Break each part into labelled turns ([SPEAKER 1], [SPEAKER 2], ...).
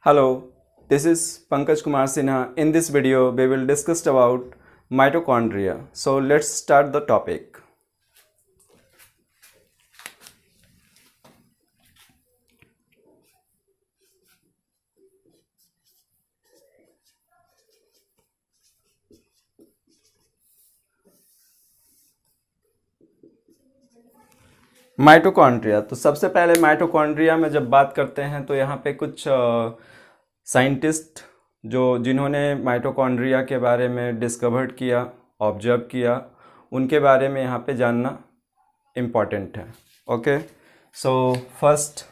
[SPEAKER 1] Hello, this is Pankaj Kumar Sinha. In this video, we will discuss about mitochondria. So let's start the topic. Mitochondria. तो सबसे पहले mitochondria में जब बात करते हैं तो यहाँ पे कुछ साइंटिस्ट जिन्होंने माइटोकॉन्ड्रिया के बारे में डिस्कवर्ड किया, ऑब्जर्व किया, उनके बारे में यहाँ पे जानना इम्पॉर्टेंट है। Okay, so first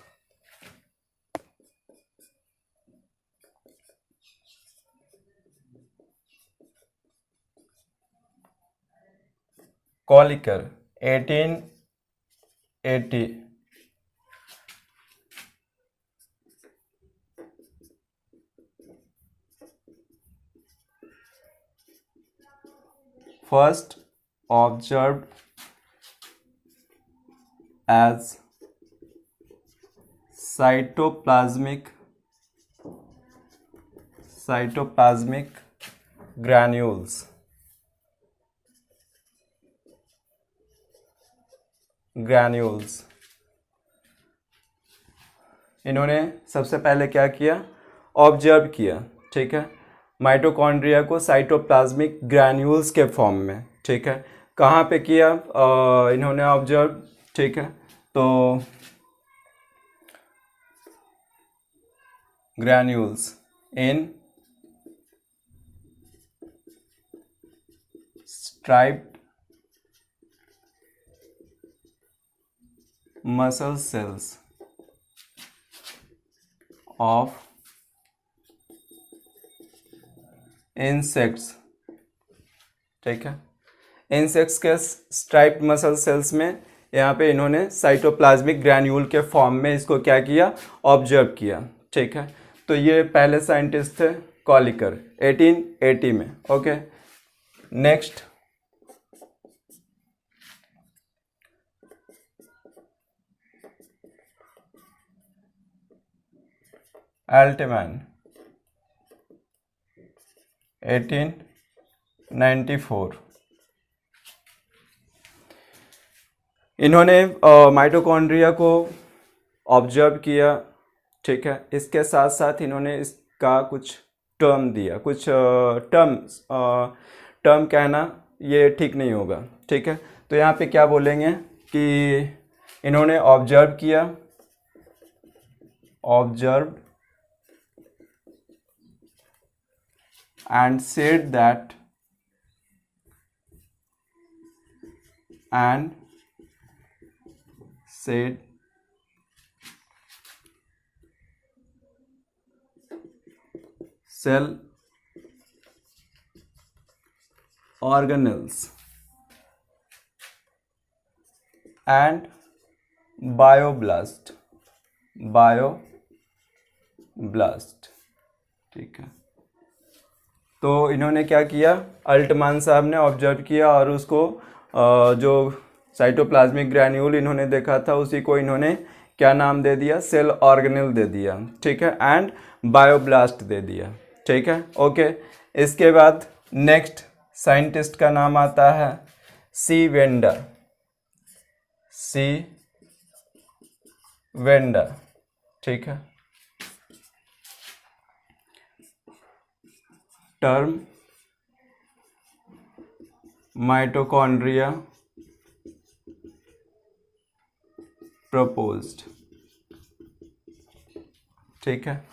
[SPEAKER 1] Kolliker 1880। first observed as cytoplasmic granules इन्होंने सबसे पहले क्या किया, ऑब्जर्व किया। ठीक है, माइटोकॉन्ड्रिया को साइटोप्लाज्मिक ग्रैन्यूल्स के फॉर्म में। ठीक है, कहाँ पे किया इन्होंने ऑब्जर्व। ठीक है, तो granules in striped muscle cells of insects. ठीक है, इंसेक्ट्स के स्ट्राइप्ड मसल सेल्स में यहाँ पे इन्होंने साइटोप्लाज्मिक ग्रैन्यूल के फॉर्म में इसको क्या किया, ऑब्जर्व किया। ठीक है, तो ये पहले साइंटिस्ट थे कॉलिकर 1880 में। Okay, next Altmann 1894। इन्होंने माइटोकॉन्ड्रिया को ऑब्जर्व किया। ठीक है, इसके साथ साथ इन्होंने इसका कुछ टर्म दिया, कुछ टर्म कहना ये ठीक नहीं होगा। ठीक है, तो यहाँ पे क्या बोलेंगे कि इन्होंने ऑब्जर्व किया, observe and said that cell organelles and bioblast। ठीक है, तो इन्होंने क्या किया, अल्टमान साहब ने ऑब्जर्व किया और उसको जो साइटोप्लाज्मिक ग्रैन्यूल इन्होंने देखा था उसी को इन्होंने क्या नाम दे दिया, सेल ऑर्गेनेल दे दिया। ठीक है, एंड बायोब्लास्ट दे दिया। ठीक है, ओके। इसके बाद नेक्स्ट साइंटिस्ट का नाम आता है सी वेंडर। ठीक है, टर्म माइटोकॉन्ड्रिया प्रपोज्ड। ठीक है,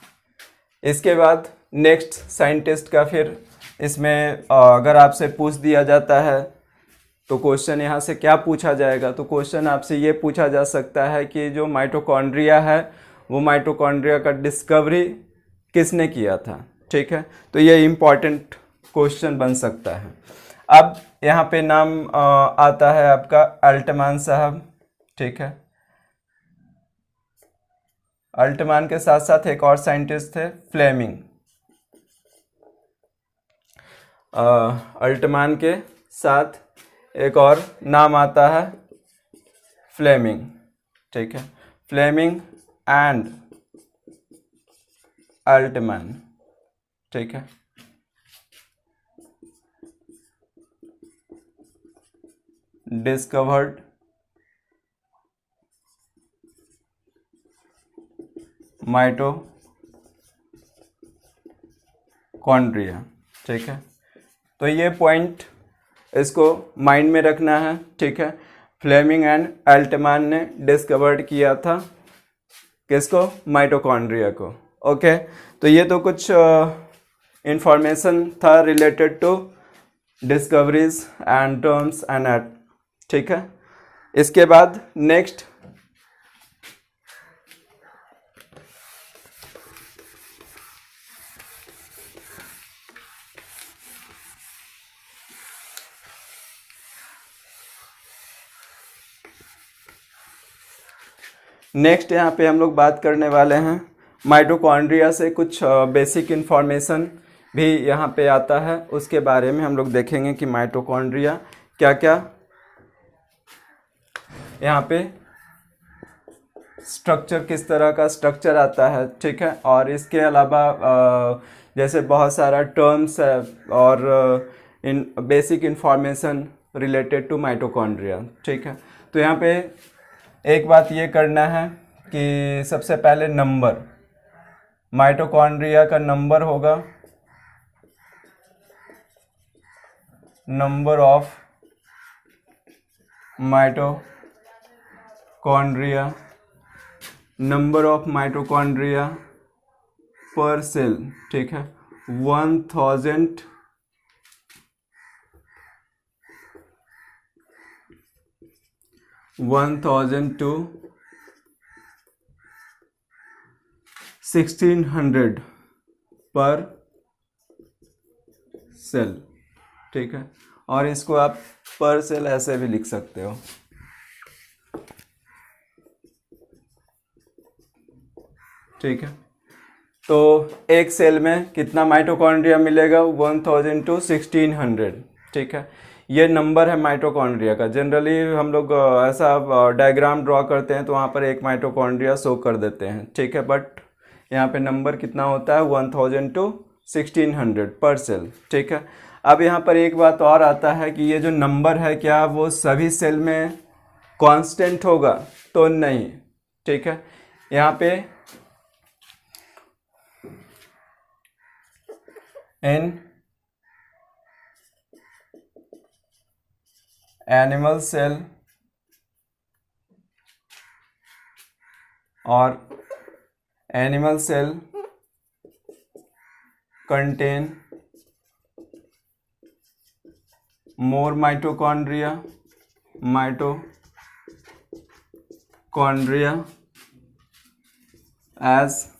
[SPEAKER 1] इसके बाद नेक्स्ट साइंटिस्ट का फिर इसमें अगर आपसे पूछ दिया जाता है तो क्वेश्चन यहाँ से क्या पूछा जाएगा, तो क्वेश्चन आपसे ये पूछा जा सकता है कि जो माइटोकॉन्ड्रिया है वो माइटोकॉन्ड्रिया का डिस्कवरी किसने किया था। ठीक है, तो ये इम्पॉर्टेंट क्वेश्चन बन सकता है। अब यहाँ पे नाम आता है आपका अल्टमान साहब। ठीक है, अल्टमान के साथ साथ एक और साइंटिस्ट थे फ्लेमिंग। अल्टमान के साथ एक और नाम आता है फ्लेमिंग। ठीक है, फ्लेमिंग एंड अल्टमैन, ठीक है। डिस्कवर्ड माइटोकॉन्ड्रिया, ठीक है। तो ये पॉइंट इसको माइंड में रखना है, ठीक है। फ्लेमिंग एंड अल्टमैन ने डिस्कवर्ड किया था किसको? माइटोकॉन्ड्रिया को। ओके, तो ये तो कुछ इंफॉर्मेशन था related to discoveries and terms and et, ठीक है। इसके बाद नेक्स्ट यहाँ पे हम लोग बात करने वाले हैं माइटोकॉन्ड्रिया से कुछ बेसिक इंफॉर्मेशन भी यहाँ पे आता है, उसके बारे में हम लोग देखेंगे कि माइटोकॉन्ड्रिया क्या क्या यहाँ पे स्ट्रक्चर, किस तरह का स्ट्रक्चर आता है, ठीक है। और इसके अलावा जैसे बहुत सारा टर्म्स है और इन basic information related to mitochondria, ठीक है। तो यहाँ पे एक बात ये करना है कि सबसे पहले नंबर, माइटोकॉन्ड्रिया का नंबर होगा number of mitochondria, number of mitochondria पर सेल, ठीक है। 1000 to 1600 पर सेल, ठीक है। और इसको आप पर सेल ऐसे भी लिख सकते हो, ठीक है। तो एक सेल में कितना माइटोकॉन्ड्रिया मिलेगा? 1000 to 1600, ठीक है। ये नंबर है माइटोकॉन्ड्रिया का। जनरली हम लोग ऐसा डायग्राम ड्रॉ करते हैं तो वहाँ पर एक माइटोकॉन्ड्रिया शो कर देते हैं, ठीक है। बट यहाँ पे नंबर कितना होता है? 1000 to 1600 पर सेल, ठीक है। अब यहाँ पर एक बात और आता है कि ये जो नंबर है क्या वो सभी सेल में कांस्टेंट होगा? तो नहीं, ठीक है। यहाँ पे इन एनिमल सेल और animal cell contain more mitochondria as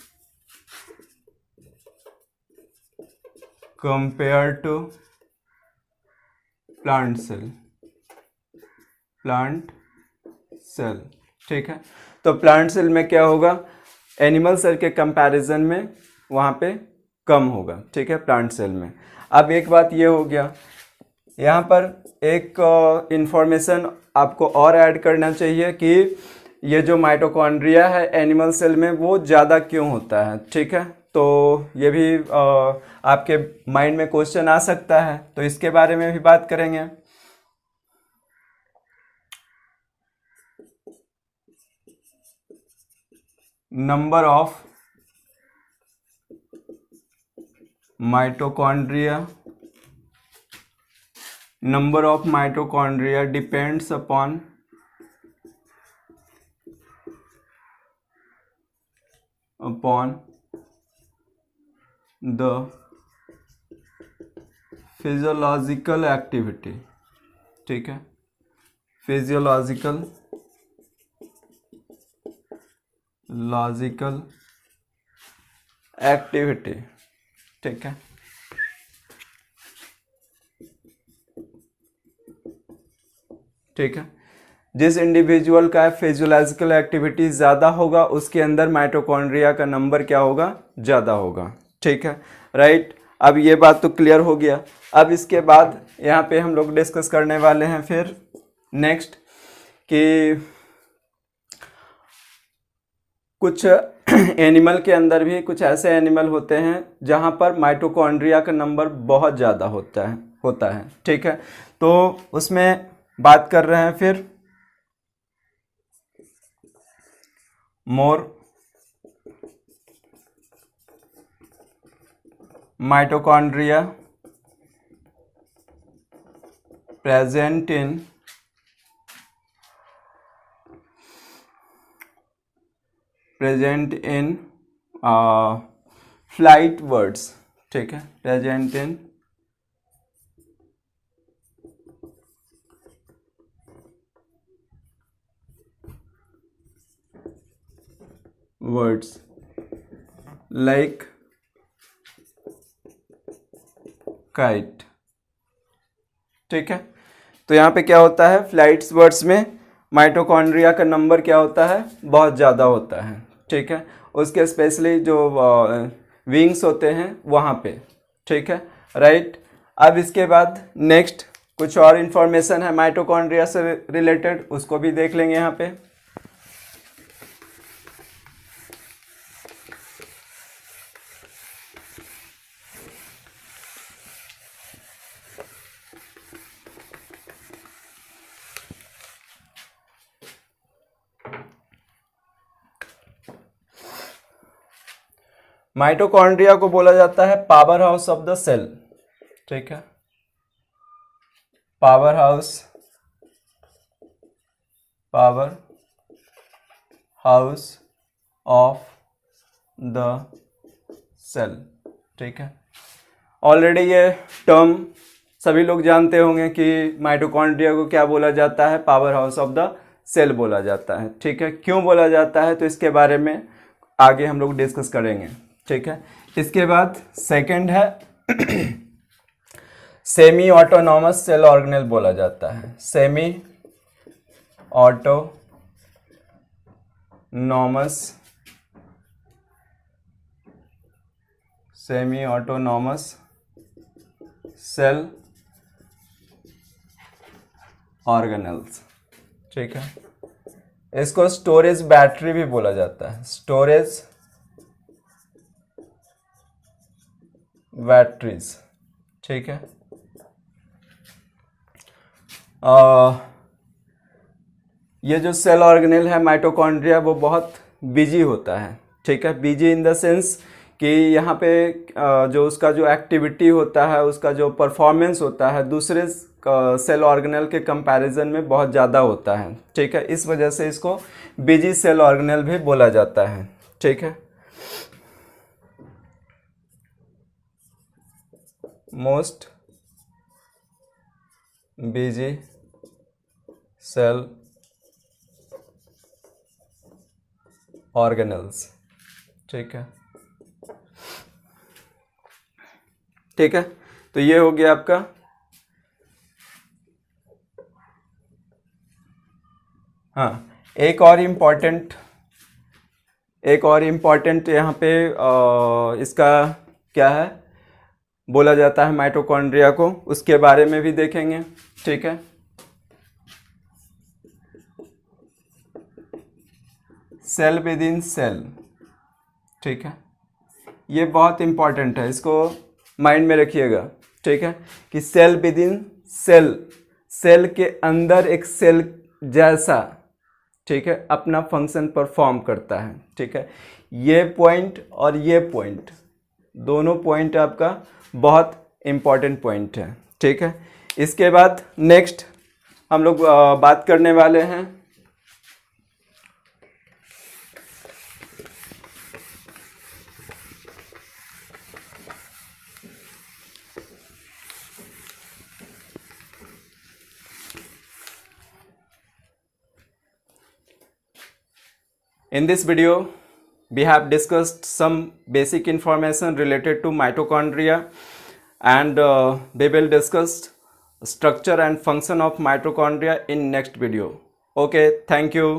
[SPEAKER 1] compared to plant cell, ठीक है। तो प्लांट सेल में क्या होगा? एनिमल सेल के कंपैरिजन में वहाँ पे कम होगा, ठीक है, प्लांट सेल में। अब एक बात ये हो गया, यहाँ पर एक इंफॉर्मेशन आपको और ऐड करना चाहिए कि ये जो माइटोकॉन्ड्रिया है एनिमल सेल में वो ज़्यादा क्यों होता है, ठीक है। तो ये भी आपके माइंड में क्वेश्चन आ सकता है, तो इसके बारे में भी बात करेंगे। Number of mitochondria depends upon the physiological activity, ठीक है, फिजियोलॉजिकल एक्टिविटी, ठीक है। ठीक है, जिस इंडिविजुअल का फिजियोलॉजिकल एक्टिविटी ज़्यादा होगा उसके अंदर माइटोकॉन्ड्रिया का नंबर क्या होगा? ज़्यादा होगा, ठीक है, राइट। अब ये बात तो क्लियर हो गया। अब इसके बाद यहाँ पे हम लोग डिस्कस करने वाले हैं फिर नेक्स्ट कि कुछ एनिमल के अंदर भी कुछ ऐसे एनिमल होते हैं जहाँ पर माइटोकॉन्ड्रिया का नंबर बहुत ज़्यादा होता है। ठीक है, तो उसमें बात कर रहे हैं फिर more mitochondria present in flight birds. ठीक है, present in birds like kite. ठीक है, तो यहाँ पे क्या होता है, फ्लाइट्स वर्ड्स में माइटोकॉन्ड्रिया का नंबर क्या होता है, बहुत ज़्यादा होता है। ठीक है, उसके स्पेशली जो विंग्स होते हैं वहाँ पे। ठीक है, राइट। अब इसके बाद नेक्स्ट कुछ और इन्फॉर्मेशन है माइटोकॉन्ड्रिया से रिलेटेड, उसको भी देख लेंगे यहाँ पे। माइटोकॉन्ड्रिया को बोला जाता है power house of the cell. ठीक है, power house of the cell. ठीक है, ऑलरेडी ये टर्म सभी लोग जानते होंगे कि माइटोकॉन्ड्रिया को क्या बोला जाता है, power house of the cell बोला जाता है। ठीक है, क्यों बोला जाता है तो इसके बारे में आगे हम लोग डिस्कस करेंगे। ठीक है, इसके बाद सेकंड है सेमी ऑटोनॉमस सेल ऑर्गेनेल बोला जाता है। Semi autonomous cell organelles. ठीक है, इसको स्टोरेज बैटरी भी बोला जाता है, स्टोरेज बैटरीज। ठीक है, ये जो सेल ऑर्गेनेल है माइटोकॉन्ड्रिया वो बहुत बिजी होता है। ठीक है, बिजी इन द सेंस कि यहाँ पे जो उसका जो एक्टिविटी होता है, उसका जो परफॉर्मेंस होता है दूसरे सेल ऑर्गेनेल के कंपैरिजन में बहुत ज़्यादा होता है। ठीक है, इस वजह से इसको बिजी सेल ऑर्गेनेल भी बोला जाता है। ठीक है, मोस्ट बिजी सेल ऑर्गेनेल्स। ठीक है, ठीक है, तो ये हो गया आपका। हाँ, एक और इम्पॉर्टेंट यहाँ पे इसका क्या है बोला जाता है माइटोकॉन्ड्रिया को, उसके बारे में भी देखेंगे। ठीक है, सेल विद इन सेल। ठीक है, ये बहुत इंपॉर्टेंट है, इसको माइंड में रखिएगा। ठीक है, कि cell within cell, cell के अंदर एक सेल जैसा, ठीक है, अपना फंक्शन परफॉर्म करता है। ठीक है, ये पॉइंट और ये पॉइंट, दोनों पॉइंट आपका बहुत इम्पॉर्टेंट पॉइंट है। ठीक है, इसके बाद नेक्स्ट हम लोग बात करने वाले हैं in this video we have discussed some basic information related to mitochondria and we will discuss structure and function of mitochondria in next video. Okay, thank you.